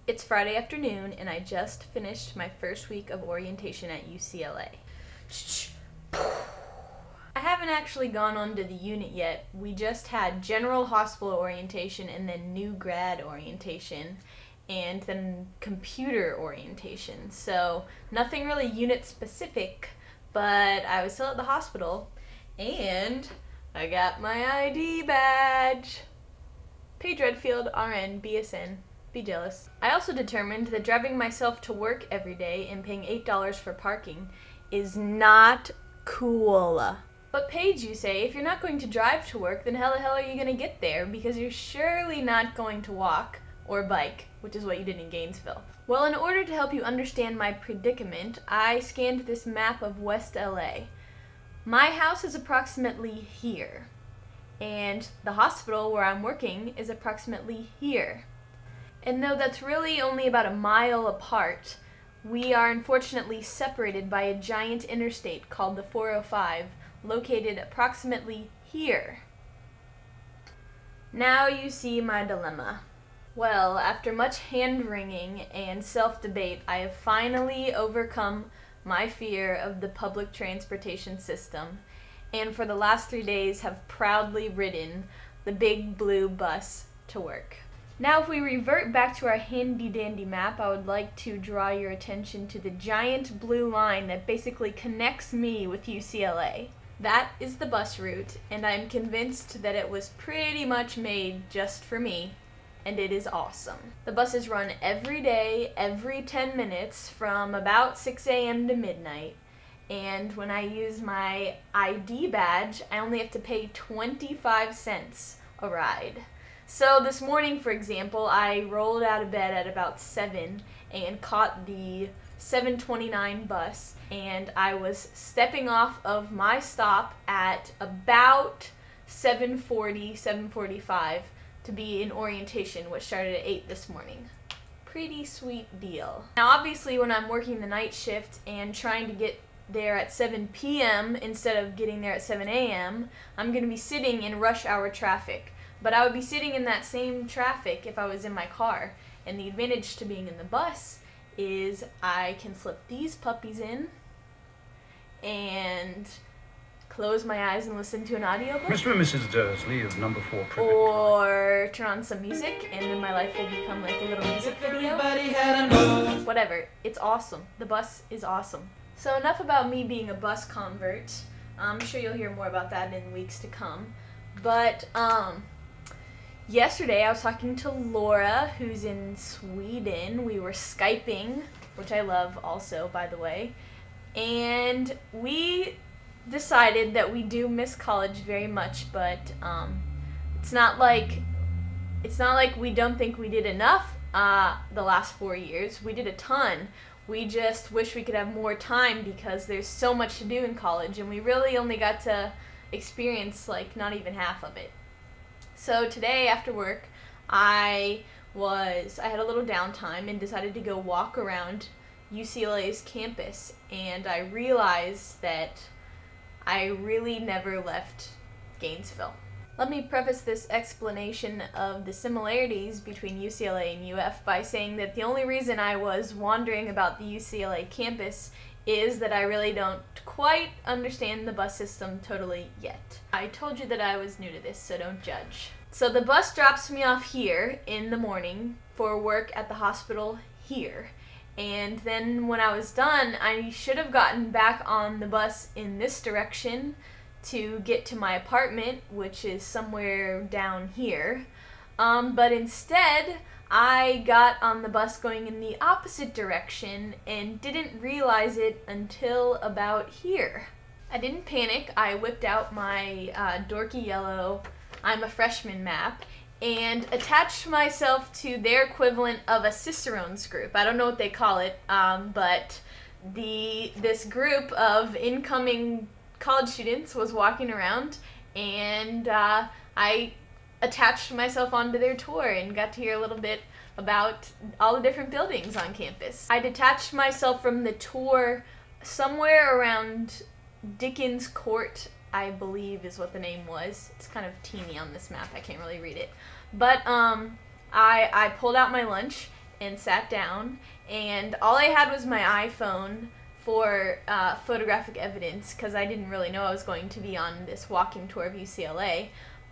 It's Friday afternoon, and I just finished my first week of orientation at UCLA. I haven't actually gone on to the unit yet. We just had general hospital orientation and then new grad orientation and then computer orientation. So nothing really unit specific, but I was still at the hospital and I got my ID badge. Paige Redfield, RN, BSN. Be jealous. I also determined that driving myself to work every day and paying $8 for parking is not cool. But Paige, you say, if you're not going to drive to work, then how the hell are you going to get there? Because you're surely not going to walk or bike, which is what you did in Gainesville. Well, in order to help you understand my predicament, I scanned this map of West LA. My house is approximately here, and the hospital where I'm working is approximately here. And though that's really only about a mile apart, we are unfortunately separated by a giant interstate called the 405, located approximately here. Now you see my dilemma. Well, after much hand-wringing and self-debate, I have finally overcome my fear of the public transportation system, and for the last 3 days have proudly ridden the big blue bus to work. Now if we revert back to our handy-dandy map, I would like to draw your attention to the giant blue line that basically connects me with UCLA. That is the bus route, and I'm convinced that it was pretty much made just for me, and it is awesome. The buses run every day, every 10 minutes, from about 6 a.m. to midnight, and when I use my ID badge, I only have to pay 25 cents a ride. So this morning, for example, I rolled out of bed at about 7 and caught the 7:29 bus, and I was stepping off of my stop at about 7:40, 7:45 to be in orientation, which started at 8 this morning. Pretty sweet deal. Now obviously when I'm working the night shift and trying to get there at 7 p.m. instead of getting there at 7 a.m., I'm going to be sitting in rush hour traffic. But I would be sitting in that same traffic if I was in my car. And the advantage to being in the bus is I can slip these puppies in and close my eyes and listen to an audiobook. Mr. and Mrs. Dursley of number 4 Privet or turn on some music and then my life will become like a little music video. Whatever. It's awesome. The bus is awesome. So enough about me being a bus convert. I'm sure you'll hear more about that in weeks to come. But, yesterday I was talking to Laura, who's in Sweden. We were Skyping, which I love also, by the way. And we decided that we do miss college very much, but it's not like we don't think we did enough the last 4 years. We did a ton. We just wish we could have more time because there's so much to do in college, and we really only got to experience like not even half of it. So today after work, I had a little downtime and decided to go walk around UCLA's campus, and I realized that I really never left Gainesville. Let me preface this explanation of the similarities between UCLA and UF by saying that the only reason I was wandering about the UCLA campus is that I really don't quite understand the bus system totally yet. I told you that I was new to this, so don't judge. So the bus drops me off here in the morning for work at the hospital here. And then when I was done, I should have gotten back on the bus in this direction to get to my apartment, which is somewhere down here. But instead, I got on the bus going in the opposite direction and didn't realize it until about here. I didn't panic. I whipped out my dorky yellow I'm a freshman map and attached myself to their equivalent of a Cicerone's group. I don't know what they call it, but this group of incoming college students was walking around, and I attached myself onto their tour and got to hear a little bit about all the different buildings on campus. I detached myself from the tour somewhere around Dickens Court, I believe is what the name was. It's kind of teeny on this map, I can't really read it. But I pulled out my lunch and sat down, and all I had was my iPhone for photographic evidence because I didn't really know I was going to be on this walking tour of UCLA.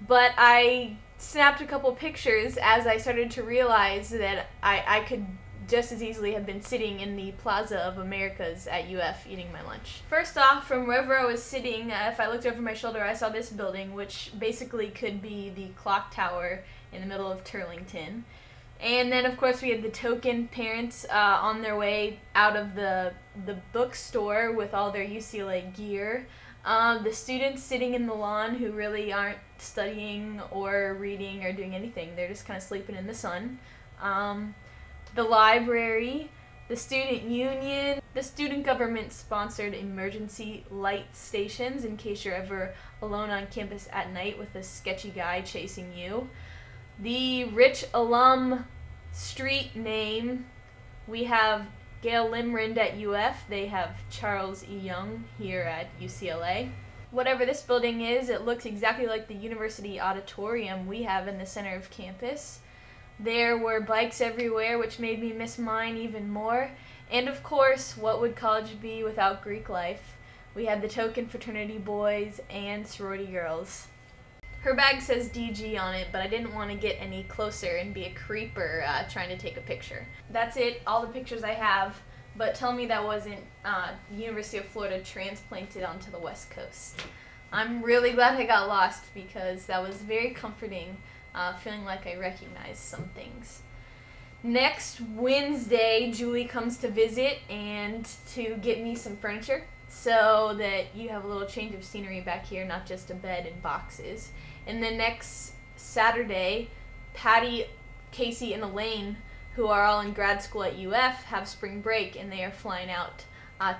But I snapped a couple pictures as I started to realize that I could just as easily have been sitting in the Plaza of Americas at UF eating my lunch. First off, from wherever I was sitting, if I looked over my shoulder, I saw this building, which basically could be the clock tower in the middle of Turlington. And then, of course, we had the token parents on their way out of the bookstore with all their UCLA gear. The students sitting in the lawn who really aren't studying or reading or doing anything. They're just kind of sleeping in the sun. The library, the student union, the student government-sponsored emergency light stations in case you're ever alone on campus at night with a sketchy guy chasing you. The rich alum street name, we have Gail Limrand at UF, they have Charles E. Young here at UCLA. Whatever this building is, it looks exactly like the university auditorium we have in the center of campus. There were bikes everywhere, which made me miss mine even more. And of course, what would college be without Greek life? We had the token fraternity boys and sorority girls. Her bag says DG on it, but I didn't want to get any closer and be a creeper trying to take a picture. That's it, all the pictures I have, but tell me that wasn't University of Florida transplanted onto the West Coast. I'm really glad I got lost because that was very comforting. Feeling like I recognize some things. Next Wednesday, Julie comes to visit and to get me some furniture so that you have a little change of scenery back here, not just a bed and boxes. And then next Saturday, Patty, Casey, and Elaine, who are all in grad school at UF, have spring break and they are flying out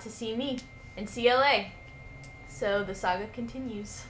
to see me in CLA. So the saga continues.